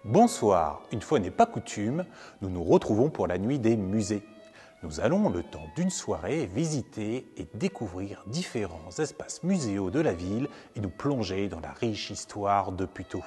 Bonsoir, une fois n'est pas coutume, nous nous retrouvons pour la nuit des musées. Nous allons, le temps d'une soirée, visiter et découvrir différents espaces muséaux de la ville et nous plonger dans la riche histoire de Puteaux.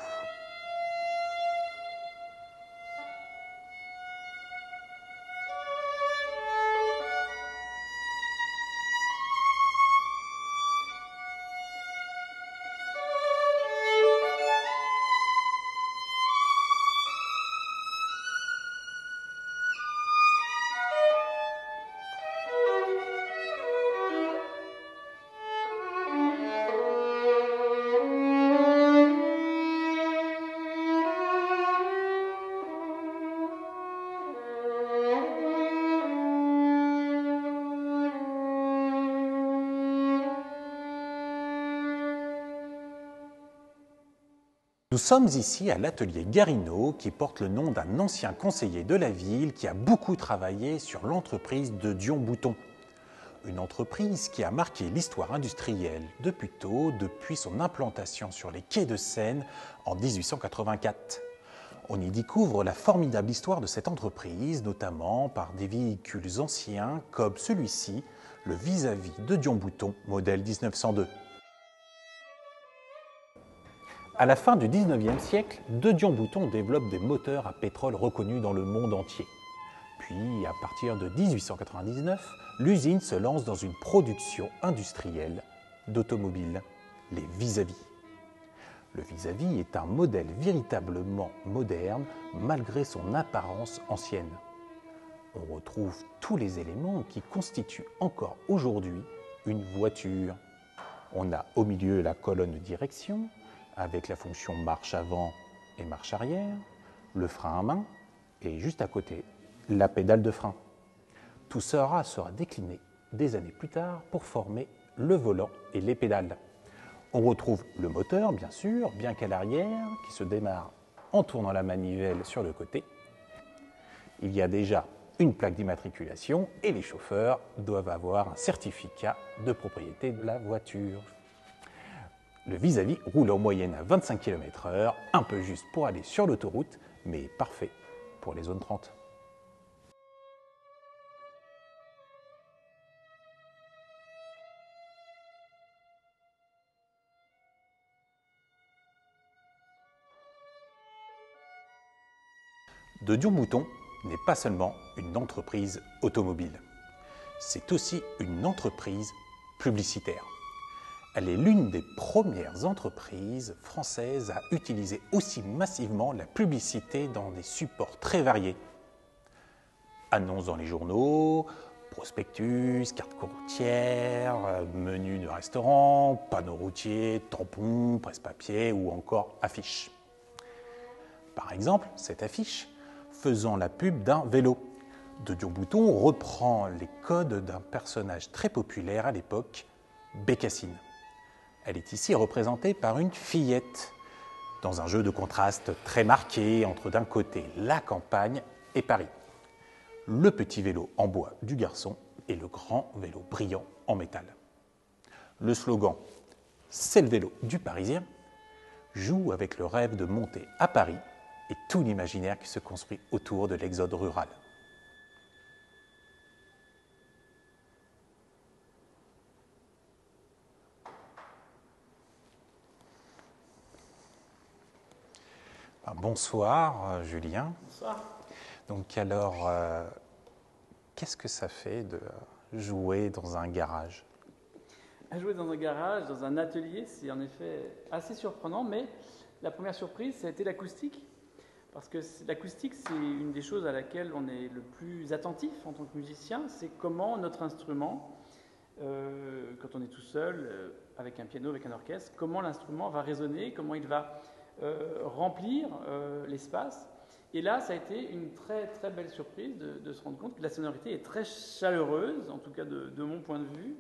Nous sommes ici à l'atelier Garino qui porte le nom d'un ancien conseiller de la ville qui a beaucoup travaillé sur l'entreprise de Dion-Bouton. Une entreprise qui a marqué l'histoire industrielle de Puteaux depuis son implantation sur les quais de Seine en 1884. On y découvre la formidable histoire de cette entreprise, notamment par des véhicules anciens comme celui-ci, le vis-à-vis de Dion-Bouton, modèle 1902. À la fin du XIXe siècle, De Dion-Bouton développe des moteurs à pétrole reconnus dans le monde entier. Puis, à partir de 1899, l'usine se lance dans une production industrielle d'automobiles, les vis-à-vis. Le vis-à-vis est un modèle véritablement moderne malgré son apparence ancienne. On retrouve tous les éléments qui constituent encore aujourd'hui une voiture. On a au milieu la colonne de direction, avec la fonction marche avant et marche arrière, le frein à main et juste à côté, la pédale de frein. Tout cela sera décliné des années plus tard pour former le volant et les pédales. On retrouve le moteur, bien sûr, bien qu'à l'arrière, qui se démarre en tournant la manivelle sur le côté. Il y a déjà une plaque d'immatriculation et les chauffeurs doivent avoir un certificat de propriété de la voiture. Le vis-à-vis roule en moyenne à 25 km/h, un peu juste pour aller sur l'autoroute, mais parfait pour les zones 30. De Dion-Bouton n'est pas seulement une entreprise automobile, c'est aussi une entreprise publicitaire. Elle est l'une des premières entreprises françaises à utiliser aussi massivement la publicité dans des supports très variés. Annonces dans les journaux, prospectus, cartes courtières, menus de restaurants, panneaux routiers, tampons, presse-papier ou encore affiches. Par exemple, cette affiche faisant la pub d'un vélo. De Dion-Bouton reprend les codes d'un personnage très populaire à l'époque, Bécassine. Elle est ici représentée par une fillette, dans un jeu de contraste très marqué entre d'un côté la campagne et Paris. Le petit vélo en bois du garçon et le grand vélo brillant en métal. Le slogan « C'est le vélo du Parisien » joue avec le rêve de monter à Paris et tout l'imaginaire qui se construit autour de l'exode rural. Bonsoir Julien. Bonsoir. Donc alors, qu'est-ce que ça fait de jouer dans un garage? Jouer dans un garage, dans un atelier, c'est en effet assez surprenant, mais la première surprise, ça a été l'acoustique. Parce que l'acoustique, c'est une des choses à laquelle on est le plus attentif en tant que musicien, c'est comment notre instrument, quand on est tout seul, avec un piano, avec un orchestre, comment l'instrument va résonner, comment il va remplir l'espace. Et là, ça a été une très très belle surprise de se rendre compte que la sonorité est très chaleureuse, en tout cas de mon point de vue,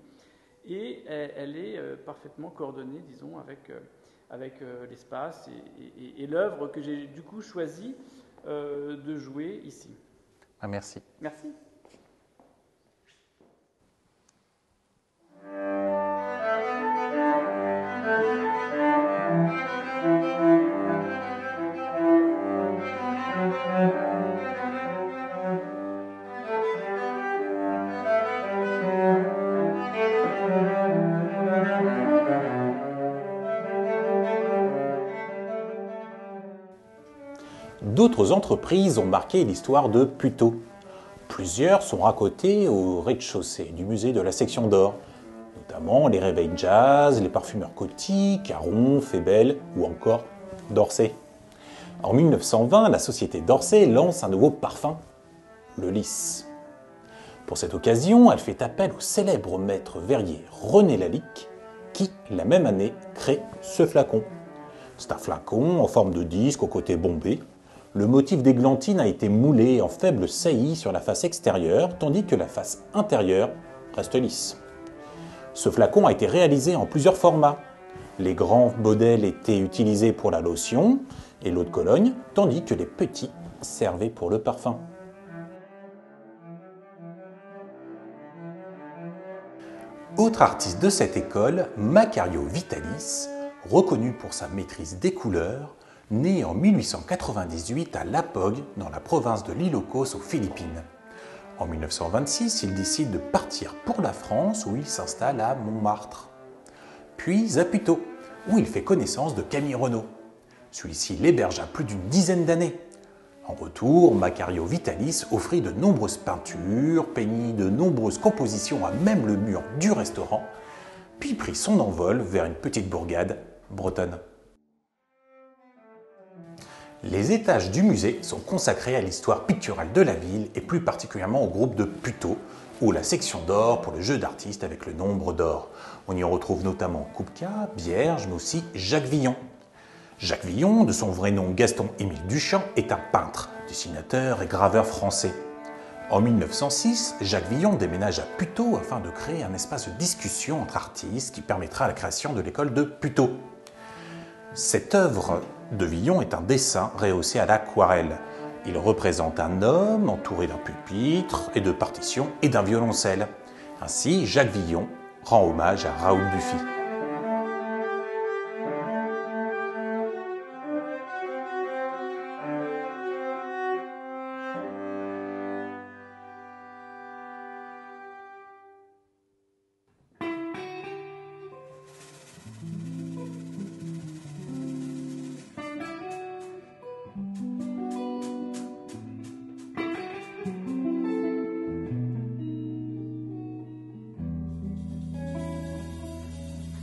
et elle est parfaitement coordonnée, disons, avec l'espace et l'œuvre que j'ai du coup choisi de jouer ici. Ah, merci. Merci. d'autres entreprises ont marqué l'histoire de Puteaux. Plusieurs sont raccotées au rez-de-chaussée du musée de la section d'or, notamment les réveils jazz, les parfumeurs Coty, Caron, Fébel ou encore d'Orsay. En 1920, la société d'Orsay lance un nouveau parfum, le Lys. Pour cette occasion, elle fait appel au célèbre maître verrier René Lalique, qui, la même année, crée ce flacon. C'est un flacon en forme de disque au côté bombé. Le motif d'églantine a été moulé en faible saillie sur la face extérieure, tandis que la face intérieure reste lisse. Ce flacon a été réalisé en plusieurs formats. Les grands modèles étaient utilisés pour la lotion et l'eau de Cologne, tandis que les petits servaient pour le parfum. Autre artiste de cette école, Macario Vitalis, reconnu pour sa maîtrise des couleurs, né en 1898 à Lapog, dans la province de l'Ilocos aux Philippines. En 1926, il décide de partir pour la France où il s'installe à Montmartre. Puis à Puteaux, où il fait connaissance de Camille Renaud. Celui-ci l'hébergea plus d'une dizaine d'années. En retour, Macario Vitalis offrit de nombreuses peintures, peignit de nombreuses compositions à même le mur du restaurant, puis prit son envol vers une petite bourgade bretonne. Les étages du musée sont consacrés à l'histoire picturale de la ville et plus particulièrement au groupe de Puteaux, ou la section d'or pour le jeu d'artistes avec le nombre d'or. On y retrouve notamment Kupka, Bierge, mais aussi Jacques Villon. Jacques Villon, de son vrai nom Gaston-Émile Duchamp, est un peintre, dessinateur et graveur français. En 1906, Jacques Villon déménage à Puteaux afin de créer un espace de discussion entre artistes qui permettra la création de l'école de Puteaux. Cette œuvre de Villon est un dessin rehaussé à l'aquarelle. Il représente un homme entouré d'un pupitre et de partitions et d'un violoncelle. Ainsi, Jacques Villon rend hommage à Raoul Dufy.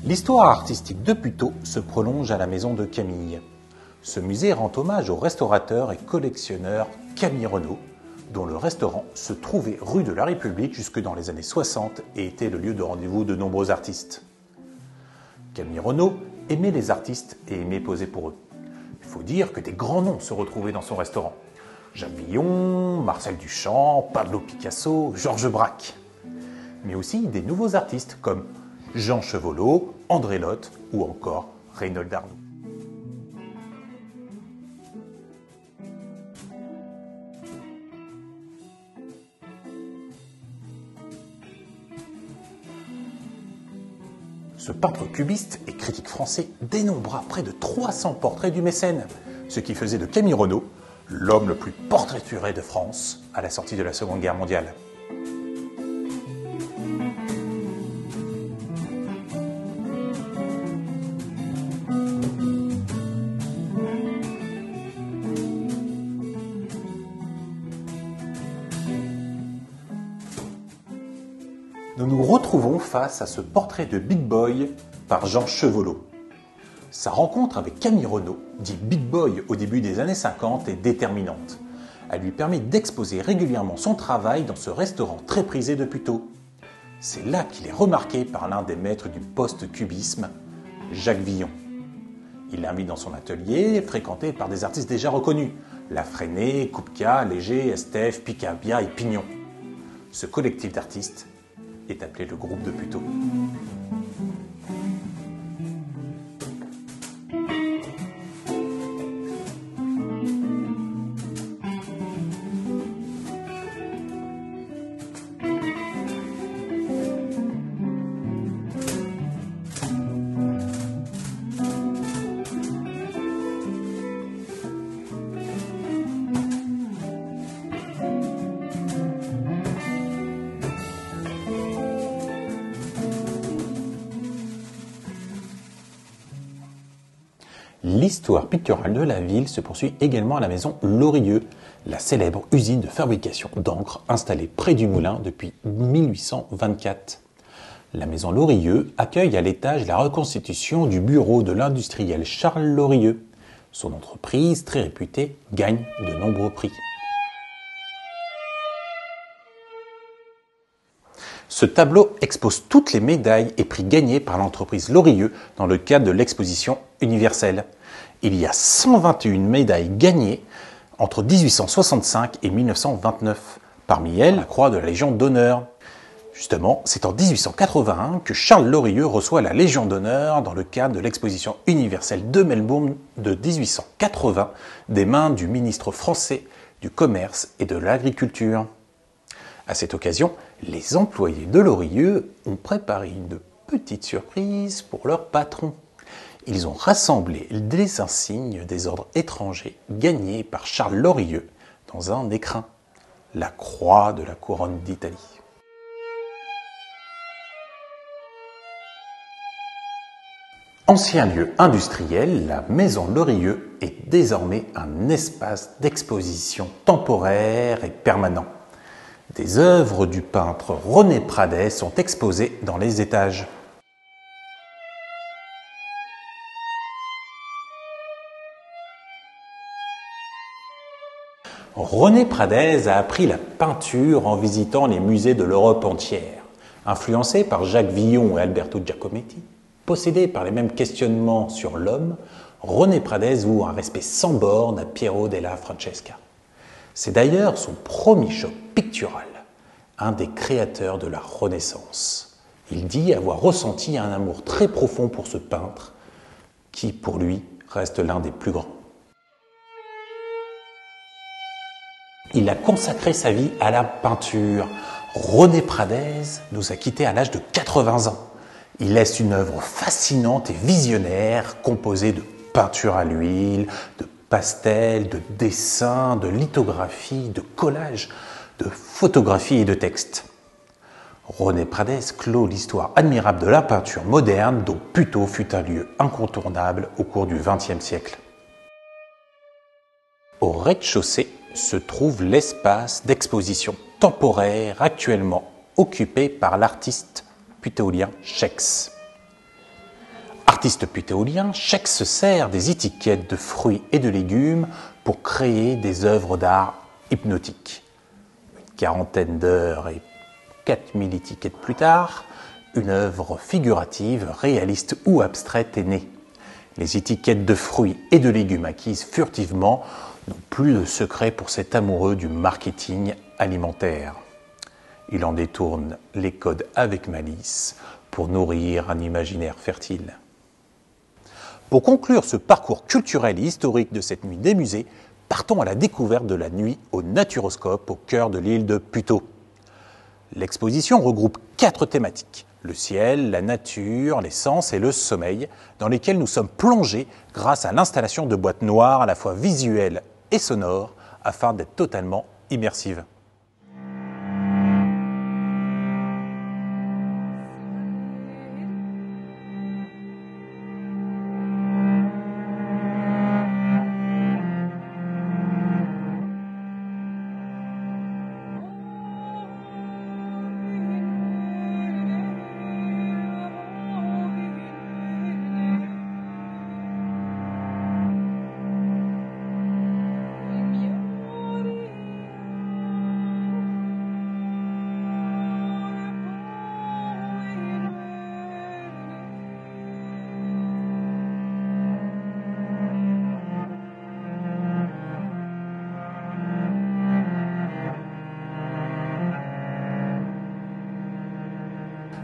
L'histoire artistique de Puteaux se prolonge à la maison de Camille. Ce musée rend hommage au restaurateur et collectionneur Camille Renaud, dont le restaurant se trouvait rue de la République jusque dans les années 60 et était le lieu de rendez-vous de nombreux artistes. Camille Renaud aimait les artistes et aimait poser pour eux. Il faut dire que des grands noms se retrouvaient dans son restaurant. Jacques Villon, Marcel Duchamp, Pablo Picasso, Georges Braque. Mais aussi des nouveaux artistes comme Jean Chevolot, André Lotte ou encore Reynold Arnoux. Ce peintre cubiste et critique français dénombra près de 300 portraits du mécène, ce qui faisait de Camille Renaud l'homme le plus portraituré de France à la sortie de la Seconde Guerre mondiale. Nous nous retrouvons face à ce portrait de Big Boy par Jean Chevolot. Sa rencontre avec Camille Renaud, dit Big Boy au début des années 50, est déterminante. Elle lui permet d'exposer régulièrement son travail dans ce restaurant très prisé de Puteaux. C'est là qu'il est remarqué par l'un des maîtres du post-cubisme, Jacques Villon. Il l'invite dans son atelier, fréquenté par des artistes déjà reconnus, Lafresnais, Kupka, Léger, Estève, Picabia et Pignon. Ce collectif d'artistes est appelé le groupe de Puteaux. L'histoire picturale de la ville se poursuit également à la maison Lorilleux, la célèbre usine de fabrication d'encre installée près du moulin depuis 1824. La maison Lorilleux accueille à l'étage la reconstitution du bureau de l'industriel Charles Lorilleux. Son entreprise, très réputée, gagne de nombreux prix. Ce tableau expose toutes les médailles et prix gagnés par l'entreprise Lorilleux dans le cadre de l'exposition universelle. Il y a 121 médailles gagnées entre 1865 et 1929. Parmi elles, la croix de la Légion d'honneur. Justement, c'est en 1881 que Charles Lorilleux reçoit la Légion d'honneur dans le cadre de l'exposition universelle de Melbourne de 1880 des mains du ministre français du Commerce et de l'Agriculture. À cette occasion, les employés de Lorilleux ont préparé une petite surprise pour leur patron. Ils ont rassemblé des insignes des ordres étrangers gagnés par Charles Lorilleux dans un écrin, la croix de la couronne d'Italie. Ancien lieu industriel, la maison Lorilleux est désormais un espace d'exposition temporaire et permanent. Des œuvres du peintre René Pradès sont exposées dans les étages. René Pradès a appris la peinture en visitant les musées de l'Europe entière. Influencé par Jacques Villon et Alberto Giacometti, possédé par les mêmes questionnements sur l'homme, René Pradès voue un respect sans borne à Piero della Francesca. C'est d'ailleurs son premier choc pictural, un des créateurs de la Renaissance. Il dit avoir ressenti un amour très profond pour ce peintre, qui pour lui reste l'un des plus grands. Il a consacré sa vie à la peinture. René Pradès nous a quittés à l'âge de 80 ans. Il laisse une œuvre fascinante et visionnaire, composée de peinture à l'huile, de pastels, de dessins, de lithographies, de collages, de photographies et de textes. René Pradès clôt l'histoire admirable de la peinture moderne dont Puteaux fut un lieu incontournable au cours du XXe siècle. Au rez-de-chaussée se trouve l'espace d'exposition temporaire actuellement occupé par l'artiste putéolien Schex. Artiste putéolien, Schex se sert des étiquettes de fruits et de légumes pour créer des œuvres d'art hypnotiques. Une quarantaine d'heures et 4000 étiquettes plus tard, une œuvre figurative, réaliste ou abstraite est née. Les étiquettes de fruits et de légumes acquises furtivement n'ont plus de secret pour cet amoureux du marketing alimentaire. Il en détourne les codes avec malice pour nourrir un imaginaire fertile. Pour conclure ce parcours culturel et historique de cette nuit des musées, partons à la découverte de la nuit au Naturoscope au cœur de l'île de Puteaux. L'exposition regroupe 4 thématiques, le ciel, la nature, les sens et le sommeil, dans lesquels nous sommes plongés grâce à l'installation de boîtes noires à la fois visuelles et sonores afin d'être totalement immersives.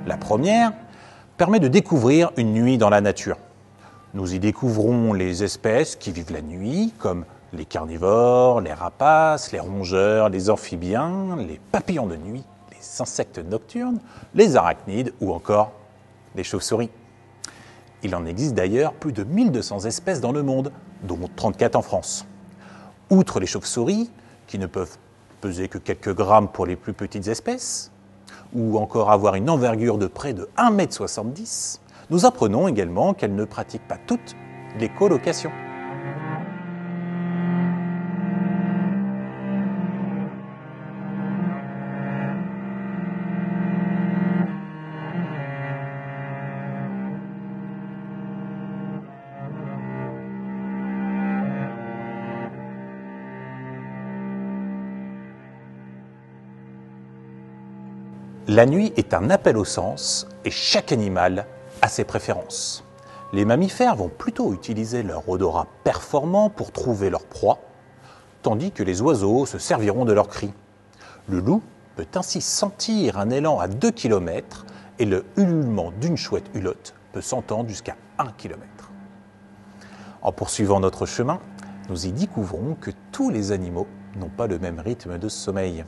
La première permet de découvrir une nuit dans la nature. Nous y découvrons les espèces qui vivent la nuit, comme les carnivores, les rapaces, les rongeurs, les amphibiens, les papillons de nuit, les insectes nocturnes, les arachnides ou encore les chauves-souris. Il en existe d'ailleurs plus de 1200 espèces dans le monde, dont 34 en France. Outre les chauves-souris, qui ne peuvent peser que quelques grammes pour les plus petites espèces, ou encore avoir une envergure de près de 1,70 m, nous apprenons également qu'elles ne pratiquent pas toutes les colocations. La nuit est un appel au sens et chaque animal a ses préférences. Les mammifères vont plutôt utiliser leur odorat performant pour trouver leur proie, tandis que les oiseaux se serviront de leurs cris. Le loup peut ainsi sentir un élan à 2 km et le ululement d'une chouette hulotte peut s'entendre jusqu'à 1 km. En poursuivant notre chemin, nous y découvrons que tous les animaux n'ont pas le même rythme de sommeil.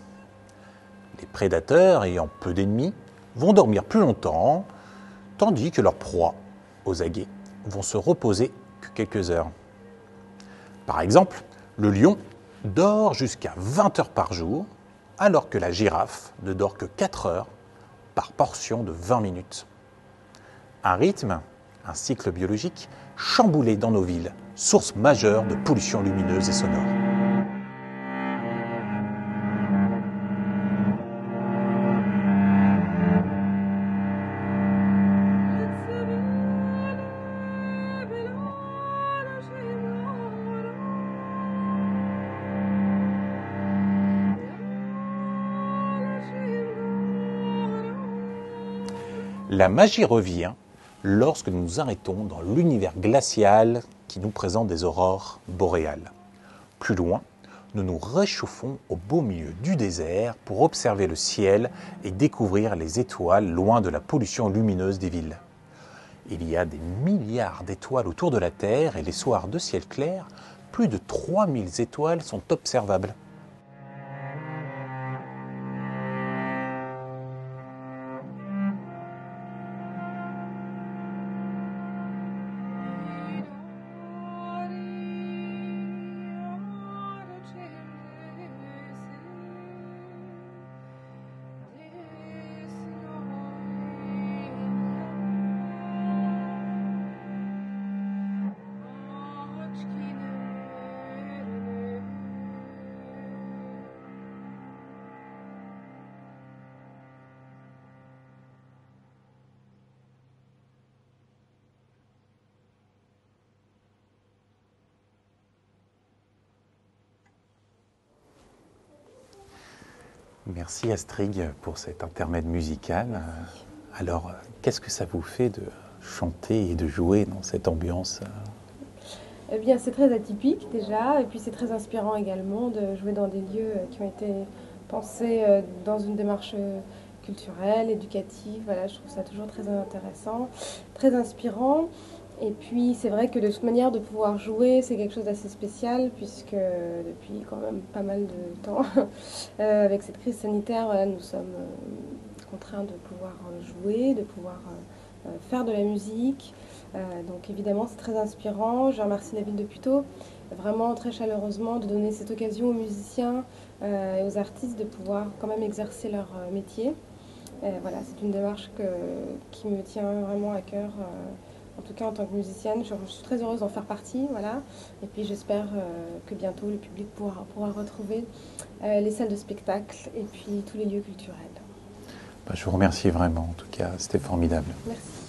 Les prédateurs ayant peu d'ennemis vont dormir plus longtemps, tandis que leurs proies, aux aguets, vont se reposer que quelques heures. Par exemple, le lion dort jusqu'à 20 heures par jour, alors que la girafe ne dort que 4 heures par portion de 20 minutes. Un rythme, un cycle biologique chamboulé dans nos villes, source majeure de pollution lumineuse et sonore. La magie revient lorsque nous nous arrêtons dans l'univers glacial qui nous présente des aurores boréales. Plus loin, nous nous réchauffons au beau milieu du désert pour observer le ciel et découvrir les étoiles loin de la pollution lumineuse des villes. Il y a des milliards d'étoiles autour de la Terre et les soirs de ciel clair, plus de 3000 étoiles sont observables. Merci Astrid pour cet intermède musical. Alors, qu'est-ce que ça vous fait de chanter et de jouer dans cette ambiance? Eh bien, c'est très atypique déjà, et puis c'est très inspirant également de jouer dans des lieux qui ont été pensés dans une démarche culturelle, éducative. Voilà, je trouve ça toujours très intéressant, très inspirant. Et puis c'est vrai que de toute manière de pouvoir jouer, c'est quelque chose d'assez spécial puisque depuis quand même pas mal de temps, avec cette crise sanitaire, voilà, nous sommes contraints de pouvoir jouer, de pouvoir faire de la musique. Donc évidemment c'est très inspirant. Je remercie la ville de Puteaux vraiment très chaleureusement de donner cette occasion aux musiciens et aux artistes de pouvoir quand même exercer leur métier. Voilà, c'est une démarche qui me tient vraiment à cœur. En tout cas, en tant que musicienne, je suis très heureuse d'en faire partie. Voilà. Et puis, j'espère que bientôt, le public pourra retrouver les salles de spectacle et puis tous les lieux culturels. Je vous remercie vraiment, en tout cas, c'était formidable. Merci.